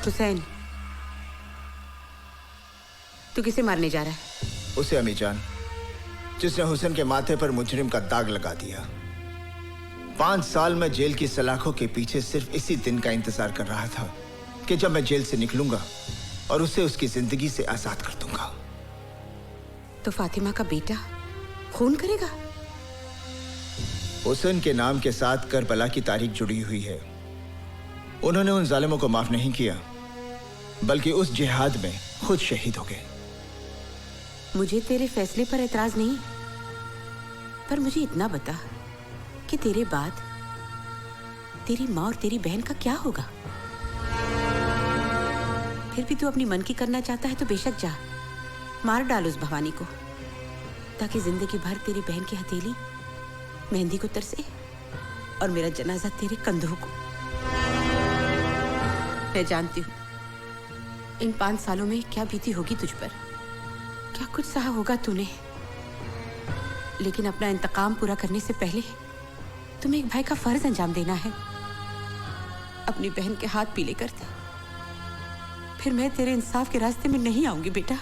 हुसैन, तू किसे मारने जा रहा है? उसे अमीजान, जिसने हुसैन के माथे पर मुजरिम का दाग लगा दिया। 5 साल में जेल की सलाखों के पीछे सिर्फ इसी दिन का इंतजार कर रहा था कि जब मैं जेल से निकलूंगा और उसे उसकी जिंदगी से आजाद कर दूंगा। तो फातिमा का बेटा खून करेगा? हुसैन के नाम के साथ करबला की तारीख जुड़ी हुई है। उन्होंने उन जालिमों को माफ नहीं किया, बल्कि उस जिहाद में खुद शहीद हो गए। मुझे तेरे फैसले पर एतराज नहीं, पर मुझे इतना बता कि तेरे बाद तेरी माँ और तेरी बहन का क्या होगा? फिर भी तू अपनी मन की करना चाहता है तो बेशक जा, मार डाल उस भवानी को, ताकि जिंदगी भर तेरी बहन की हथेली मेहंदी को तरसे और मेरा जनाजा तेरे कंधों को। मैं जानती हूँ इन 5 सालों में क्या बीती होगी तुझ पर, क्या कुछ सहा होगा तूने, लेकिन अपना इंतकाम पूरा करने से पहले तुम्हें एक भाई का फर्ज अंजाम देना है। अपनी बहन के हाथ पीले कर दे, फिर मैं तेरे इंसाफ के रास्ते में नहीं आऊंगी बेटा।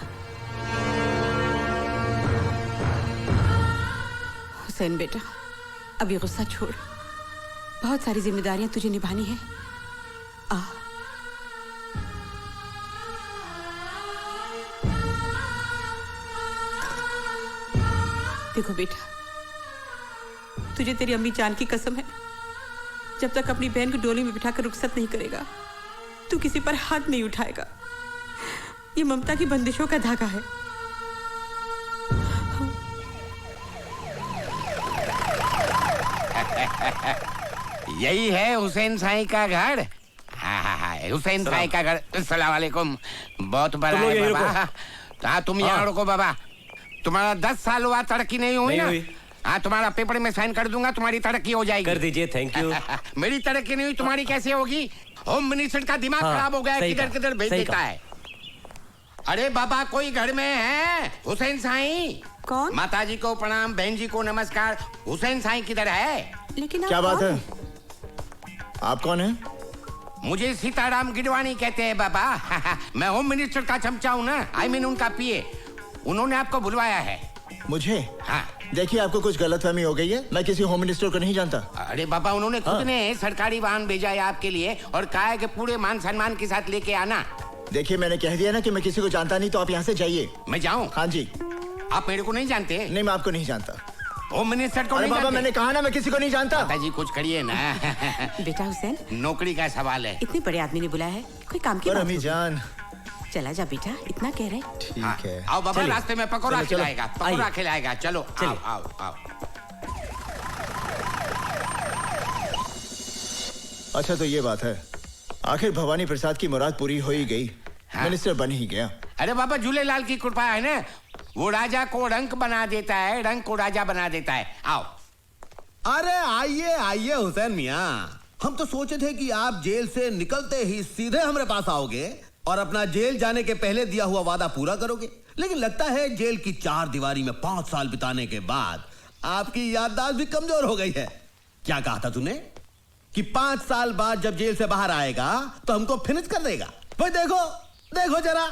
हुसैन बेटा, अभी गुस्सा छोड़, बहुत सारी जिम्मेदारियां तुझे निभानी है। आ देखो बेटा, तुझे तेरी अम्मी जान की कसम है, जब तक अपनी बहन को डोली में बिठाकर रुखसत नहीं करेगा तू किसी पर हाथ नहीं उठाएगा। ये ममता की बंदिशों का धागा है। यही है हुसैन साई का घर। हाँ, हुसैन साई का घर। अस्सलाम वालेकुम। बहुत बड़ा है बाबा। हाँ, तुम यहाँ रुको बाबा। तुम्हारा 10 साल हुआ, तरक्की नहीं हुई ना? हाँ, तुम्हारा पेपर में साइन कर दूंगा, तुम्हारी तरक्की हो जाएगी। कर दीजिए, थैंक यू। मेरी तरक्की नहीं हुई, तुम्हारी कैसे होगी? होम मिनिस्टर का दिमाग खराब हो गया, किधर किधर भेज देता है। अरे बाबा, कोई घर में है? हुसैन साई। कौन? माताजी को प्रणाम, बहन जी को नमस्कार। हुसैन साई किधर है? लेकिन क्या बात है? आप कौन है? मुझे सीताराम गिडवानी कहते हैं बाबा। मैं होम मिनिस्टर का चमचा हूँ ना, I mean उनका पीए। उन्होंने आपको बुलवाया है। मुझे? हाँ। देखिए, आपको कुछ गलतफहमी हो गई है। मैं किसी होम मिनिस्टर को नहीं जानता। अरे बाबा, उन्होंने खुद ने सरकारी वाहन भेजा है आपके लिए और कहा है कि पूरे मान सम्मान के साथ लेके आना। देखिए, मैंने कह दिया ना कि मैं किसी को जानता नहीं, तो आप यहाँ से जाइए। मैं जाऊँ? हाँ जी। आप मेरे को नहीं जानते? नहीं, मैं आपको नहीं जानता। होम मिनिस्टर को अरे नहीं बाबा, जानते? मैंने कहा ना, मैं किसी को नहीं जानता। माताजी कुछ करिए ना। बेटा हुसैन, नौकरी का सवाल है। इतने बड़े आदमी ने बुलाया है, कोई काम की पर बात अम्मी होगी। जान। चला जा बेटा, इतना कह रहे। ठीक है। आओ बाबा, रास्ते में पकौड़ा चलो, चलो। खिलाएगा, पकौड़ा खिलाएगा। चलो आओ आओ आओ। अच्छा, तो ये बात है, आखिर भवानी प्रसाद की मुराद पूरी हो ही गई। मिनिस्टर बन ही गया। अरे बाबा, झूलेलाल की कृपा है ना, वो राजा को रंक बना देता है, रंक को राजा बना देता है। आओ। अरे आइए आइए हुसैन मियाँ, हम तो सोचे थे कि आप जेल से निकलते ही सीधे हमारे पास आओगे और अपना जेल जाने के पहले दिया हुआ वादा पूरा करोगे, लेकिन लगता है जेल की 4 दीवारी में 5 साल बिताने के बाद आपकी याददाश्त भी कमजोर हो गई है। क्या कहा था तूने कि 5 साल बाद जब जेल से बाहर आएगा तो हमको फिनिश कर देगा? भाई देखो देखो जरा,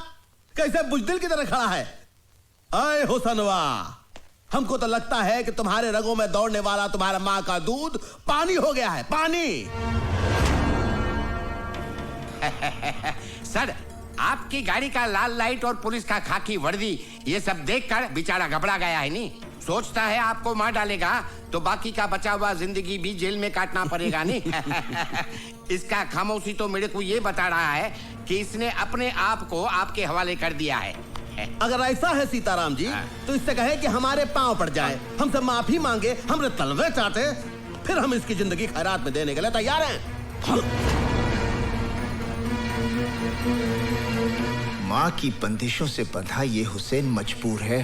कैसे बुजदिल की तरह खड़ा है। अय हुसनवा, हमको तो लगता है कि तुम्हारे रगों में दौड़ने वाला तुम्हारा माँ का दूध पानी हो गया है, पानी। सर, आपकी गाड़ी का लाल लाइट और पुलिस का खाकी वर्दी, ये सब देखकर बेचारा घबरा गया है। नहीं सोचता है आपको मार डालेगा तो बाकी का बचा हुआ जिंदगी भी जेल में काटना पड़ेगा। नहीं इसका खामोशी तो मेरे को ये बता रहा है कि इसने अपने आप को आपके हवाले कर दिया है। अगर ऐसा है सीताराम जी, तो इससे कहे कि हमारे पांव पड़ जाए, हमसे माफी मांगे, हमरे तलवे चाटे, फिर हम इसकी जिंदगी खैरात में देने के लिए तैयार हैं। माँ की बंदिशों से बंधा ये हुसैन मजबूर है,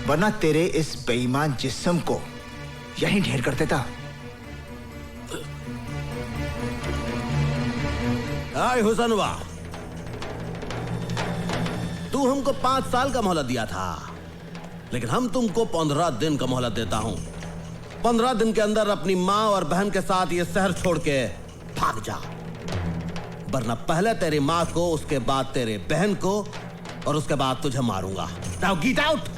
वरना तेरे इस बेईमान जिस्म को यहीं ढेर कर देता। हाय हुसनवा, तू हमको 5 साल का मोहलत दिया था, लेकिन हम तुमको 15 दिन का मोहलत देता हूं। 15 दिन के अंदर अपनी माँ और बहन के साथ ये शहर छोड़ के भाग जा, वरना पहले तेरी माँ को, उसके बाद तेरे बहन को, और उसके बाद तुझे मारूंगा। Now get out.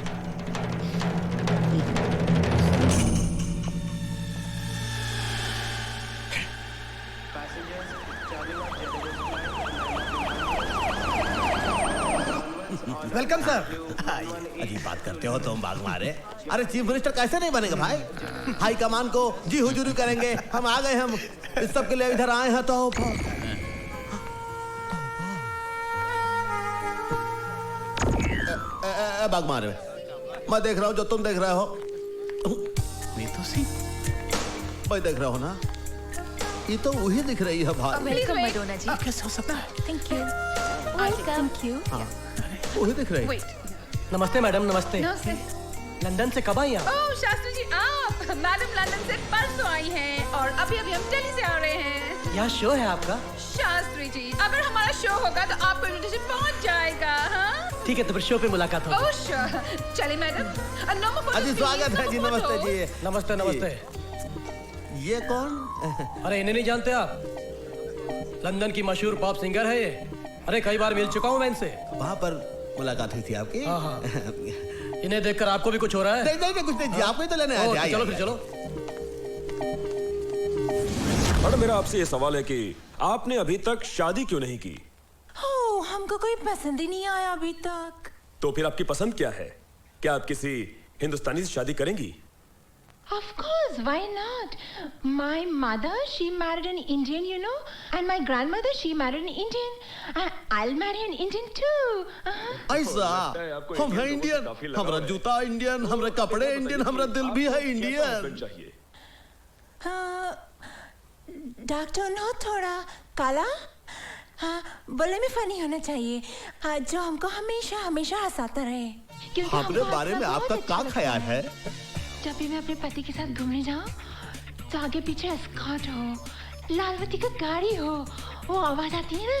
Welcome sir. अजीब बात करते हो तुम बाग मारे। अरे चीफ मिनिस्टर कैसे नहीं बनेगा भाई? हाई कमान को जी हुजूरी करेंगे। हम आ गए, हम इस सब के लिए इधर आए हैं। तो बाग मारे, मैं देख रहा हूँ जो तुम देख रहे हो। नीतू सिंह, मैं देख रहा हूँ ना, ये तो वही दिख रही है भाई। वेलकम मैडोना जी। कैसे हो सकता है? Thank you. Thank you. वही दिख रही है। नमस्ते मैडम, नमस्ते। नमस्ते। लंदन से कब आई आप? ओह शास्त्री जी, आप? मैडम लंदन से परसों आई हैं और अभी अभी हम दिल्ली से आ रहे हैं। यहाँ शो है आपका? शास्त्री जी, अगर हमारा शो होगा तो आपको इनविटेशन पहुंच जाएगा। हाँ, ठीक है, तो फिर शो पे मुलाकात होगी। Oh sure. चलिए मैडम। अजी स्वागत है जी। नमस्ते जी। नमस्ते नमस्ते। ये कौन? अरे इन्हें नहीं जानते आप? लंदन की मशहूर पॉप सिंगर है ये। अरे कई बार मिल चुका हूँ मैं इनसे। वहाँ पर मुलाकात हुई थी आपकी? हाँ हाँ। इन्हें देखकर आपको भी कुछ हो रहा है? नहीं कुछ नहीं जी, आपको ही तो लेने आए थे। चलो फिर चलो। मैडम, मेरा आपसे ये सवाल है कि आपने अभी तक शादी क्यों नहीं की? ओह, हमको कोई पसंद ही नहीं आया अभी तक। तो फिर आपकी पसंद क्या है? क्या आप किसी हिंदुस्तानी से शादी करेंगी? Of course, why not? My mother, she married an Indian, you know, and my grandmother, she married an Indian. I'll marry an Indian too. ऐसा हम हैं इंडियन, हमारा जूता इंडियन, हमारे कपड़े इंडियन, हमारा दिल भी है इंडियन। चाहिए। डॉक्टर नो थोड़ा काला, हाँ, बोले में फनी होना चाहिए, हाँ, जो हमको हमेशा हमेशा हंसाता रहे। क्योंकि हमारे हमको बारे में हंसना आपका बहुत क्या अच्छा ख्याल लगता है? जब भी मैं अपने पति के साथ घूमने जाऊं तो आगे पीछे एस्कॉर्ट हो, लालवती का गाड़ी हो, वो आवाज आती है ना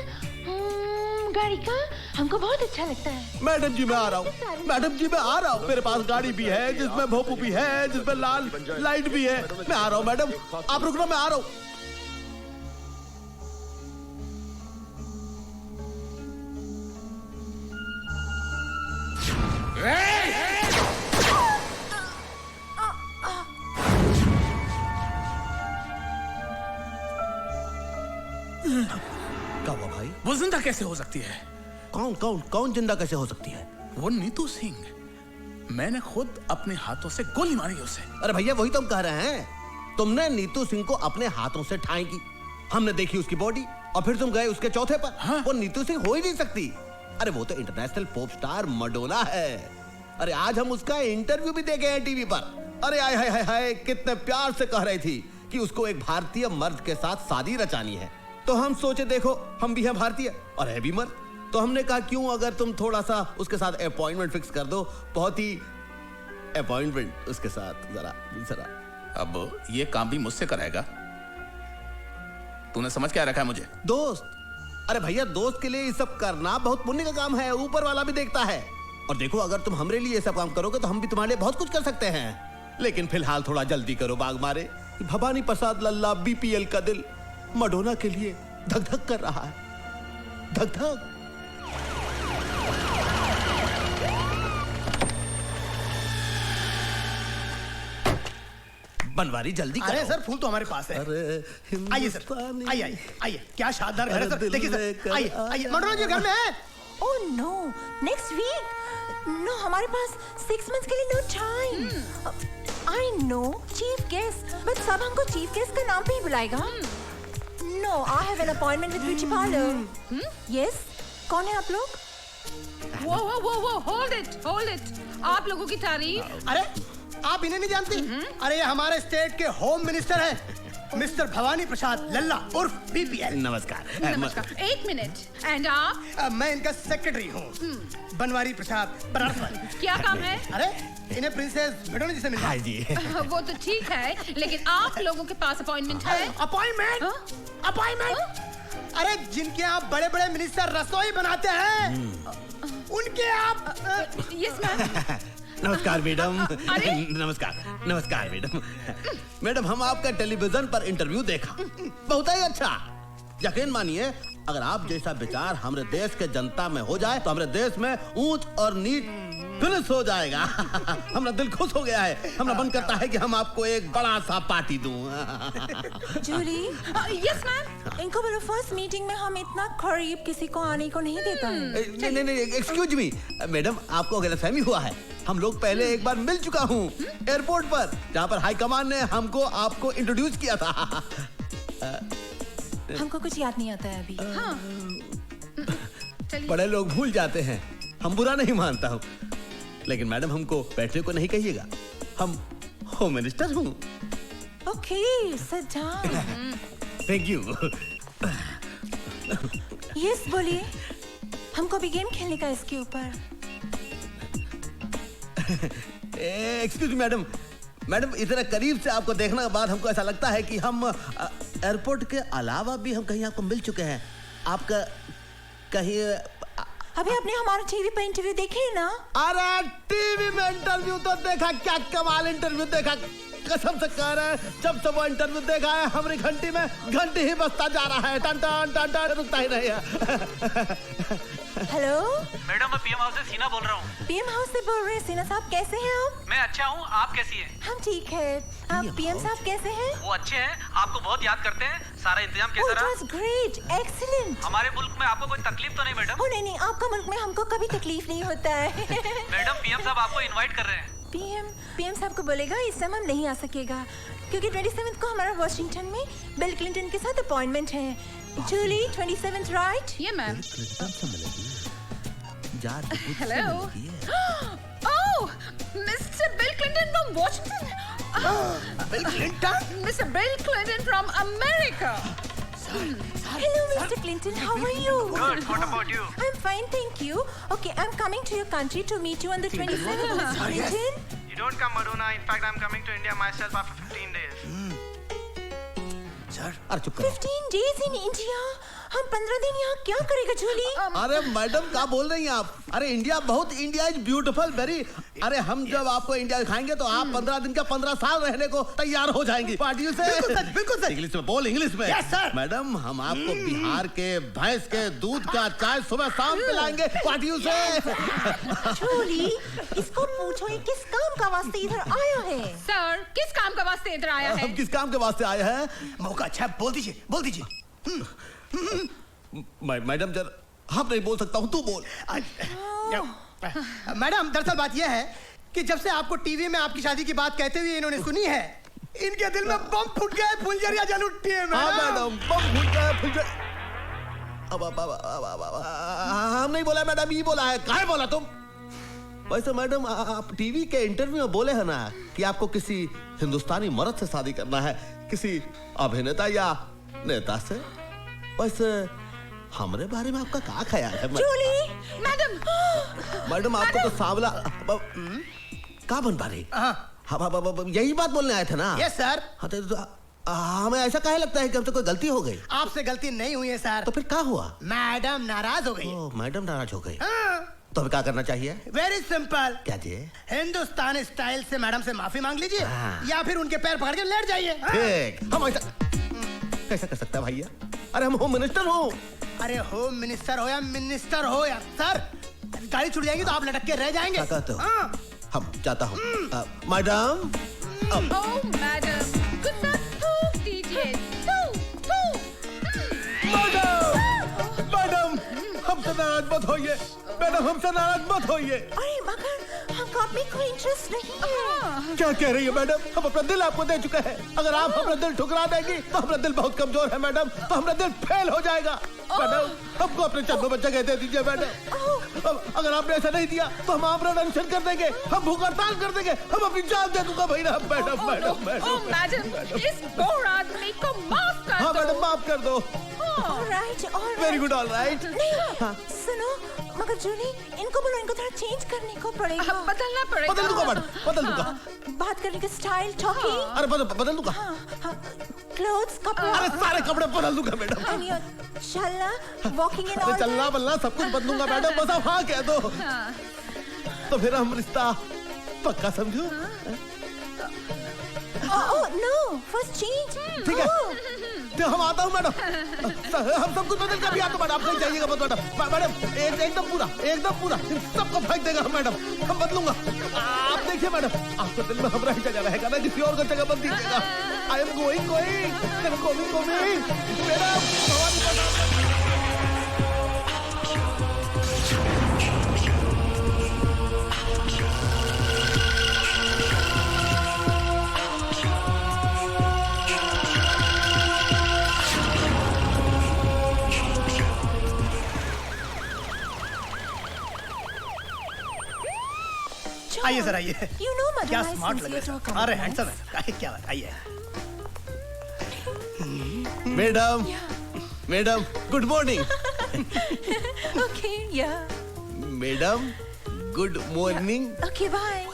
गाड़ी का, हमको बहुत अच्छा लगता है। मैडम जी मैं आ रहा हूँ, मैडम जी मैं आ रहा हूँ। मेरे पास गाड़ी भी है जिसमें भोपू भी है, जिसमें लाल लाइट भी है। मैं आ रहा हूँ मैडम, आप रुकना, मैं आ रहा हूँ। क्या हुआ भाई? वो जिंदा कैसे हो सकती है? कौन कौन कौन जिंदा कैसे हो सकती है? वो नीतू सिंह, मैंने खुद अपने हाथों से गोली मारी उसे। अरे भैया वही तो हम कह रहे हैं। तुमने नीतू सिंह को अपने हाथों से ठाई की, हमने देखी उसकी बॉडी, और फिर तुम गए उसके चौथे पर। हाँ? वो नीतू सिंह हो ही नहीं सकती। अरे वो तो इंटरनेशनल पॉप स्टार मैडोना है। अरे आज हम उसका इंटरव्यू भी देखे हैं टीवी पर। अरे आय हाय हाय हाय, कितने प्यार से कह रही थी कि उसको एक भारतीय मर्द के साथ शादी रचानी है। तो हम सोचे देखो हम भी हैं भारतीय और है भी मर्द, तो हमने कहा क्यों अगर तुम थोड़ा सा उसके साथ अपॉइंटमेंट फिक्स कर दो। बहुत ही अपॉइंटमेंट उसके साथ जरा। अब ये काम भी मुझसे कराएगा? तूने समझ क्या रखा है मुझे? दोस्त। अरे भैया दोस्त के लिए ये सब करना बहुत पुण्य का काम है, ऊपर वाला भी देखता है। और देखो अगर तुम हमरे लिए ये सब काम करोगे तो हम भी तुम्हारे लिए बहुत कुछ कर सकते हैं। लेकिन फिलहाल थोड़ा जल्दी करो बाग मारे। भवानी प्रसाद लल्ला बीपीएल का दिल मैडोना के लिए धक धक कर रहा है, धक धक। बनवारी जल्दी करो। अरे सर फूल तो हमारे पास है। अरे आइए सर, आइए आइए, क्या शानदार घर है सर। देखिए सर, आइए आइए, मैडोना जी घर में है। Oh no, next week. No, हमारे पास 6 months के लिए no time. I know chief guest, but सब हमको चीफ गेस्ट का नाम पे ही बुलाएगा। No, I have an appointment with beauty parlour. Yes, कौन है आप लोग? वो होल्ड इट। आप लोगों की तारीफ। अरे आप इन्हें नहीं जानती? अरे ये हमारे स्टेट के होम मिनिस्टर हैं, मिस्टर भवानी प्रसाद लल्ला उर्फ बीपीएल। नमस्कार। नमस्कार। 1 मिनट। एंड आप? मैं इनका सेक्रेटरी हूँ, बनवारी प्रसाद बनारस। क्या काम है? अरे इन्हें प्रिंसेस मैडोना जी से मिलना। हाँ जी। वो तो ठीक है, लेकिन आप लोगों के पास अपॉइंटमेंट है? अपॉइंटमेंट? अपॉइंटमेंट? अरे जिनके आप बड़े बड़े मिनिस्टर रसोई बनाते हैं उनके आप। Yes ma'am. नमस्कार मैडम। अरे? नमस्कार मैडम। मैडम हम आपका टेलीविजन पर इंटरव्यू देखा, बहुत ही अच्छा। यकीन मानिए अगर आप जैसा विचार हमारे देश के जनता में हो जाए तो हमारे देश में ऊंच और नीच फिनिश हो जाएगा। हमारा दिल खुश हो गया है। हमारा मन करता है कि हम आपको एक बड़ा सा पार्टी दूं। Julie, yes ma'am. इनको बोलो फर्स्ट मीटिंग में हम इतना करीब किसी को आने को नहीं देता है। नहीं, एक्सक्यूज मी मैडम, आपको गलतफहमी हुआ है। हम लोग पहले एक बार मिल चुका हूँ एयरपोर्ट पर, जहाँ पर हाईकमान ने हमको आपको इंट्रोड्यूस किया था। हमको कुछ याद नहीं आता है अभी। बड़े लोग भूल जाते हैं, हम बुरा नहीं मानता हूँ, लेकिन मैडम हमको बैठने को नहीं कहिएगा। हम होम मिनिस्टर हूँ। Okay, sit down. Thank you. Yes बोलिए, हमको भी गेम खेलने का इसके ऊपर। एक्सक्यूज मैडम, मैडम इतना करीब से आपको देखने के बाद हमको ऐसा लगता है कि हम एयरपोर्ट के अलावा भी हम कहीं आपको मिल चुके हैं। आपका कहीं अभी आपने हमारा टीवी पे इंटरव्यू देखे ना? अरे टीवी में इंटरव्यू तो देखा, क्या कमाल इंटरव्यू देखा। कसम से कह रहे हैं, जब से वो इंटरव्यू देखा है हमारी घंटी में घंटी ही बजता जा रहा है, टन टन टन टन, रुकता ही नहीं है। हेलो मैडम, मैं पीएम हाउस से सीना बोल रहा हूँ। पीएम हाउस से बोल रहे हैं। सीना साहब कैसे हैं आप? मैं अच्छा हूँ, आप कैसी हैं? हम ठीक है। आप पीएम साहब कैसे हैं? वो अच्छे हैं, आपको बहुत याद करते हैं। सारा इंतजाम कैसा रहा? It was great, excellent। हमारे मुल्क में आपको कोई तकलीफ तो नहीं मैडम? नहीं, आपका मुल्क में हमको कभी तकलीफ नहीं होता है। मैडम, पीएम साहब आपको इनवाइट कर रहे हैं। पीएम साहब को बोलेगा इस समय हम नहीं आ सकेगा, क्योंकि 27 को हमारा वॉशिंगटन में बिल क्लिंटन के साथ अपॉइंटमेंट है। जूली, 27 राइट? ये ma'am. Hello. Oh, mister bill Clinton from Washington. Bill Clinton? Mister bill Clinton from America. Hello, Mr. Clinton. How are you? Good. What about you? I'm fine, thank you. Okay, I'm coming to your country to meet you on the 27th, Mr. Clinton. You don't come, Madonna. In fact, I'm coming to India myself after 15 days. Sir, अरे चुप करो। 15 days in India? हम 15 दिन यहाँ क्या करेगा जूली? अरे madam क्या बोल रही हैं आप? अरे इंडिया इज ब्यूटीफुल वेरी। अरे हम जब आपको इंडिया दिखाएंगे तो आप 15 दिन का 15 साल रहने को तैयार हो जाएंगी। पार्टियों से बिल्कुल सर। इंग्लिश में बोल, इंग्लिश में। Yes, sir. मैडम, हम आपको बिहार के भैंस के दूध का चाय सुबह शाम पिलाएंगे पार्टियों से। जूली, इसको पूछो ये किस काम का वास्ते इधर आया है? सर, किस काम का वास्ते इधर आया है? हम किस काम के वास्ते आए हैं? मौका अच्छा है, बोल दीजिए। मैडम जर हम नहीं बोल सकता हूँ, तू बोल। मैडम, दरअसल बात यह है कि जब से आपको टीवी में आपकी शादी की बात कहते हुए इन्होंने सुनी है, इनके दिल में बम फूट गए, फुलझड़ियां जल उठी है। हाँ मैडम, बम फूट गए, अब हम नहीं बोला मैडम, ये बोला है। काहे बोला तुम? वैसे मैडम, आप टीवी के इंटरव्यू में बोले हैं ना कि आपको किसी हिंदुस्तानी मर्द से शादी करना है, किसी अभिनेता या नेता से। वैसे हमारे बारे में आपका क्या ख्याल है? जूली, मैडम आपको तो सांवला का बन पा रही? हाँ, यही बात बोलने आए थे ना? Yes sir. हाँ, तो हमें ऐसा काहे लगता है कि हमसे कोई गलती हो गई? आपसे गलती नहीं हुई है सर। तो फिर क्या हुआ? मैडम नाराज हो गई। मैडम नाराज हो गई। तो हमें क्या करना चाहिए? Very simple. क्या जी? हिंदुस्तानी स्टाइल से मैडम से माफी मांग लीजिए, या फिर उनके पैर पकड़ के लेट जाइए। ठीक। हम ऐसा कैसा कर सकते हैं भैया? अरे हम होम मिनिस्टर हो। अरे होम मिनिस्टर हो या मिनिस्टर हो या सर, गाड़ी छूट जाएगी तो आप लटक के रह जाएंगे। क्या कहते हो? हम जाता हूँ। मैडम, ओह मैडम, गुस्सा थूक दीजिए। मैडम, हमसे नाराज मत होइए। मैडम, हमसे नाराज मत होइए। अरे मगर हमको आप में कोई इंटरेस्ट नहीं है। क्या कह रही है मैडम? हम अपना दिल आपको दे चुके हैं। अगर आप अपना दिल ठुकरा देंगी तो हमारा दिल बहुत कमजोर है मैडम, तो हमारा दिल फेल हो जाएगा। मैडम, हमको अपने चरणों में जगह दे दीजिए मैडम। अगर आपने ऐसा नहीं दिया तो हम आमरण अनशन कर देंगे, हम भूख हड़ताल कर देंगे, हम अपनी जान दे दूंगा भैया। मैडम मैडम ओह मैडम, इस बोर आदमी को माफ कर दो। हाँ मैडम, माफ कर दो। Alright, very good, alright. नहीं, सुनो, मगर जूली, इनको बोलो इनको थोड़ा चेंज करने को पड़ेगा। बदलना पड़ेगा। बदल दूंगा मैडम, बदल दूंगा। बात करने का स्टाइल, टॉकिंग। अरे बदल दूंगा। क्लोथ्स, कपड़े। अरे सारे कपड़े बदल दूंगा मैडम। And your चलना, वॉकिंग एंड ऑल। चलना बलना सब कुछ बदलूंगा मैडम, बस आप हाँ कह दो। तो फिर हम रिश्ता पक्का समझो। Oh no, first change. ठीक है, हम आता हूँ मैडम। हम सब कुछ बदल के अभी आता हूँ मैडम, आप कहीं जाइएगा मत मैडम। मैडम एकदम पूरा सबको फेंक देगा मैडम, हम बदलूंगा। आप देखिए मैडम, आपको दिल में हमारा ही जगह रहेगा ना, किसी और को जगह बंद दीजिएगा। I am going madam. आइए सर, आइए। You know, Madam, क्या I स्मार्ट लग sincere रहे to हैं। अरे compliment. हैंडसम है, क्या बात। आइए। Madam good morning. Okay, yeah. Madam good morning. Okay, bye.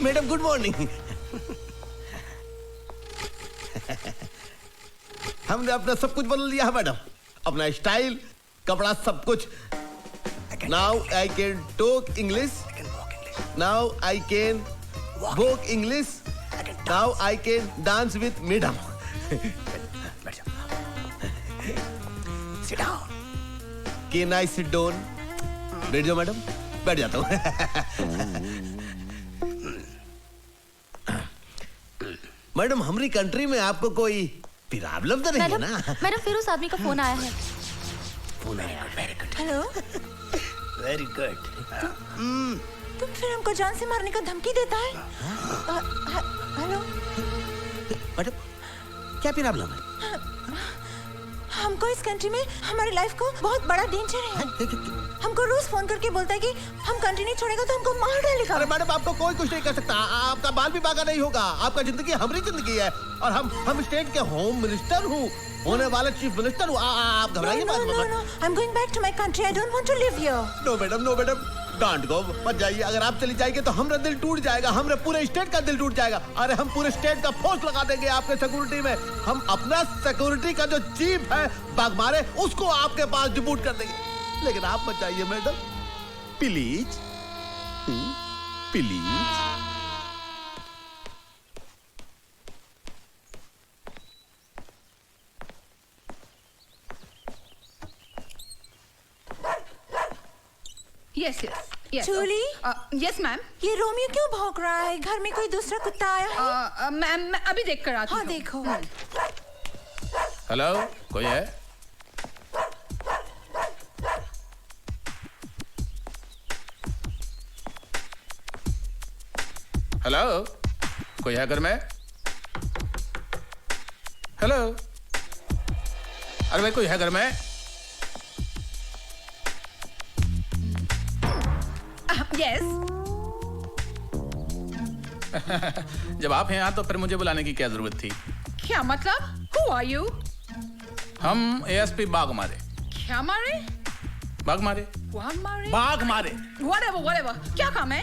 Madam good morning. हमने अपना सब कुछ बदल लिया है मैडम, अपना स्टाइल, कपड़ा, सब कुछ। Now I can talk English, now I can walk English, now I can dance with madam. Can I sit down? बैठ जाओ मैडम। बैठ जाता हूँ। मैडम हमारी कंट्री में आपको कोई प्रॉब्लम तो नहीं है ना? मैडम फिर उस आदमी का फोन आया है। Hello, very good. तुम फिर हमको जान से मारने का धमकी देता है? हेलो, मैडम क्या प्रॉब्लम है? हमको इस कंट्री में हमारी लाइफ को बहुत बड़ा डेंजर है। हमको रोज फोन करके बोलता है कि हम कंट्री नहीं छोड़ेगा तो हमको मार डालेगा। अरे मैडम आपको कोई कुछ नहीं कर सकता, आपका बाल भी बागा नहीं होगा। आपका जिंदगी हमारी जिंदगी है और हम स्टेट के होम मिनिस्टर हूँ, होने वाले चीफ मिनिस्टर हूँ। आप घबराइए मत। No, I'm going back to my country. I don't want to live here. No madam don't go, मत जाइए। अगर आप चली जाएंगे तो हमारा दिल टूट जाएगा, हमारे पूरे स्टेट का दिल टूट जाएगा। अरे हम पूरे स्टेट का फोर्स लगा देंगे आपके सिक्योरिटी में। हम अपना सिक्योरिटी का जो चीफ है बागमारे, उसको आपके पास डिप्यूट कर देंगे। लेकिन आप मत जाइए मैडम, प्लीज प्लीज। यस चूली? Yes ma'am. ये रोमियो क्यों भौंक रहा है? घर में कोई दूसरा कुत्ता आया है? मैम मैं अभी देख कर आती हूँ। हाँ देखो। हेलो, कोई है? हेलो, कोई है घर में? हेलो, अरे भाई कोई है घर में? यस। जब आप हैं यहाँ तो फिर मुझे बुलाने की क्या जरूरत थी? क्या मतलब? Who are you? हम एएसपी बाग मारे। क्या मारे? बाग मारे। बाग मारे? बाग मारे। Whatever. क्या काम है?